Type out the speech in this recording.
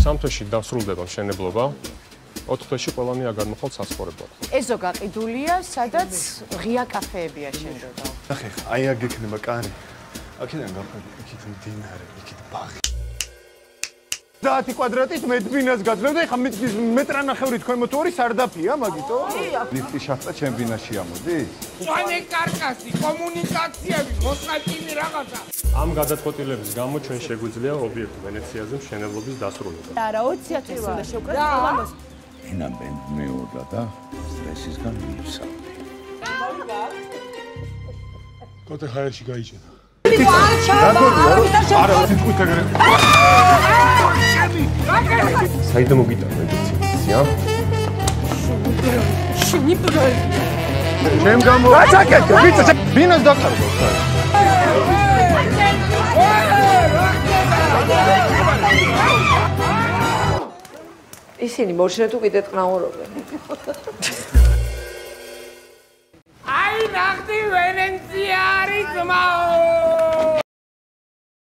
3 თვეში დასრულდება მშენებლობა. 4 თვეში ყველანი აგარმოხვალ საცხოვრებლად. ეზო გაყიდულია, სადაც ღია კაფეებია შენდება. ნახე, აი აქ გექნება კარი. აქედან გაყვები, იქით მდინარე, იქით ბაღი. 10 კვადრატით მედგინას გაძლევ და ეხა მეტრანახევრი თქვენ მოთორი სარდაფია, მაგითო? ლიფტი შახტა ჩემ ბინაში ამოდის? მწვანე კარკასი, კომუნიკაციები, მოსყიდული რაღაცა. ამ გადაწყვეტილების გამო ჩვენ შეგვიძლია ობიექტ ვენეციაზე მშენებლობის დასრულება. არა, 20,000 უნდა შევკრათ ყველამოს. ენა მეურდა და სტრესისგან მივსავდი. კოტე ჰაერში გაიჭედა. არა, თვითონ ეგრე. საიდან მოგიტანე დიცინცია? ჩემ გამო. აკეთე, ვიცი, ბინას დაკარგო. ისინი მოშინეთ უკიდე ტყნაურობენ. აი ნახტი ვენეცია არის ძმაო.